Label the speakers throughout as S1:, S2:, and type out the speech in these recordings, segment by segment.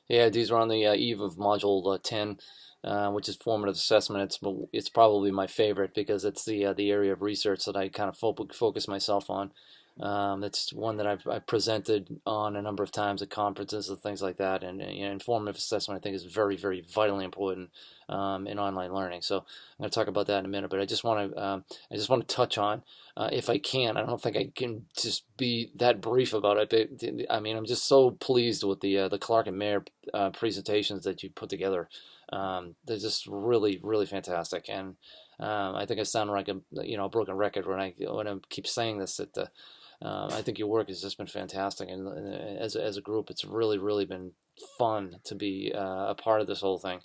S1: Yeah, these are on the eve of Module 10, which is formative assessment. It's probably my favorite because it's the area of research that I kind of focus myself on. It's one that I've presented on a number of times at conferences and things like that. And formative assessment, I think, is very, very vitally important in online learning. So I'm going to talk about that in a minute. But I just want to touch on, if I can. I don't think I can just be that brief about it. But I mean, I'm just so pleased with the Clark and Mayer presentations that you put together. They're just really, really fantastic. And I think I sound like a broken record when I keep saying this. That I think your work has just been fantastic, and as a group, it's really, really been fun to be a part of this whole thing.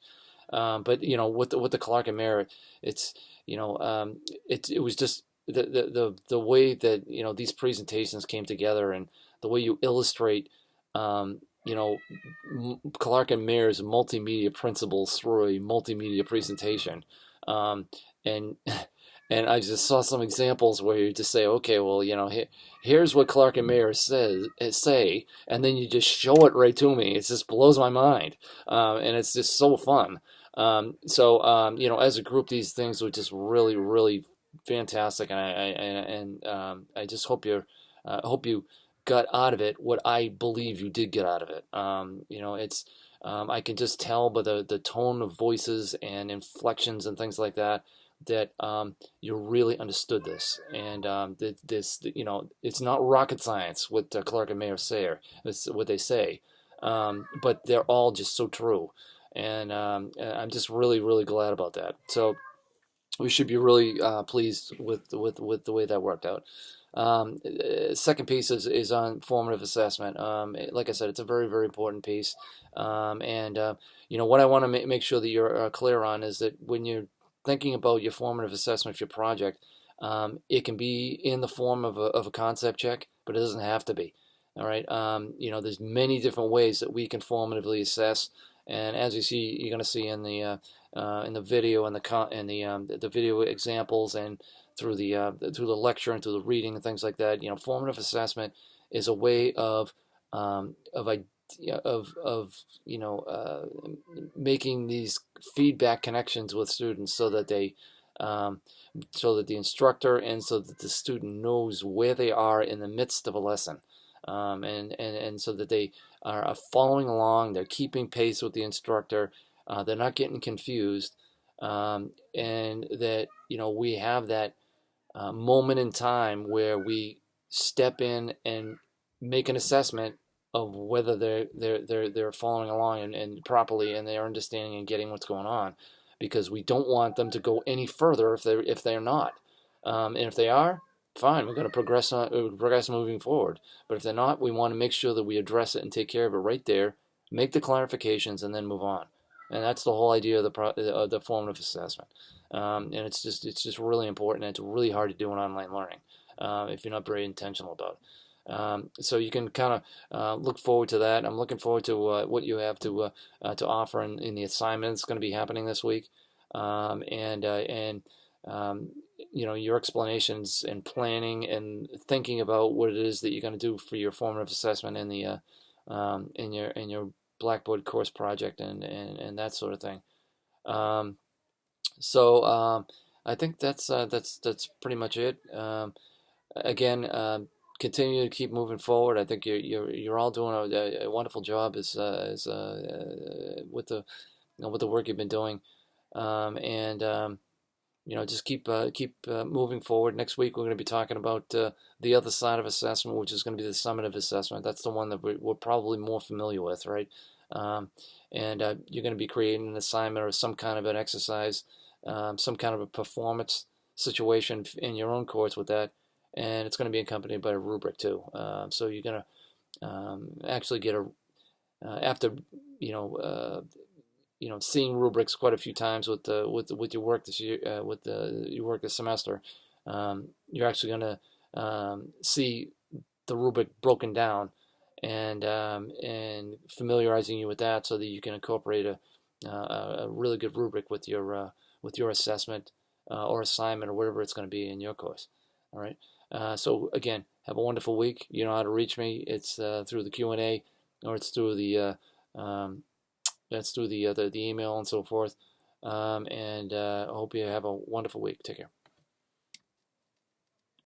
S1: But with the Clark and Mayer, it's it was just the way that these presentations came together, and the way you illustrate you know Clark and Mayer's multimedia principles through a multimedia presentation. And and I just saw some examples where you just say, okay, well, here's what Clark and Mayer say, and then you just show it right to me. It just blows my mind, and it's just so fun. As a group, these things were just really, really fantastic, and I just hope you got out of it what I believe you did get out of it. It's I can just tell by the tone of voices and inflections and things like that that you really understood this, and it's not rocket science what Clark and Mayer say. It's what they say, but they're all just so true, and I'm just really, really glad about that. So we should be really pleased with the way that worked out. Second piece is on formative assessment. Like I said, it's a very, very important piece. What I want to make sure that you're clear on is that when you're thinking about your formative assessment for your project, it can be in the form of a concept check, but it doesn't have to be. All right. There's many different ways that we can formatively assess, and as you see, you're going to see in the video and the video examples, and through the lecture and through the reading and things like that. Formative assessment is a way of making these feedback connections with students, so that so that the instructor and so that the student knows where they are in the midst of a lesson, and so that they are following along, they're keeping pace with the instructor, they're not getting confused, and that we have that moment in time where we step in and make an assessment of whether they're following along and properly, and they're understanding and getting what's going on, because we don't want them to go any further if they're not, and if they are, fine, we're going to progress moving forward. But if they're not, we want to make sure that we address it and take care of it right there, make the clarifications, and then move on. And that's the whole idea of the formative assessment. And it's just really important, and it's really hard to do in online learning if you're not very intentional about it. So you can kind of look forward to that. I'm looking forward to what you have to offer in the assignment that's going to be happening this week, and your explanations and planning and thinking about what it is that you're going to do for your formative assessment in the in your Blackboard course project, and that sort of thing. Um, so I think that's pretty much it. Again, continue to keep moving forward. I think you're all doing a wonderful job with the work you've been doing, and just keep moving forward. Next week we're going to be talking about the other side of assessment, which is going to be the summative assessment. That's the one that we're probably more familiar with, right? Um, and you're going to be creating an assignment or some kind of an exercise, some kind of a performance situation in your own course with that, and it's going to be accompanied by a rubric too. So you're going to actually get after you know uh, seeing rubrics quite a few times with your work this year, your work this semester. You're actually going to see the rubric broken down, and familiarizing you with that, so that you can incorporate a really good rubric with your assessment or assignment or whatever it's going to be in your course. All right. So again, have a wonderful week. You know how to reach me. It's through the Q&A, or it's through the That's through the email and so forth. And I hope you have a wonderful week. Take care.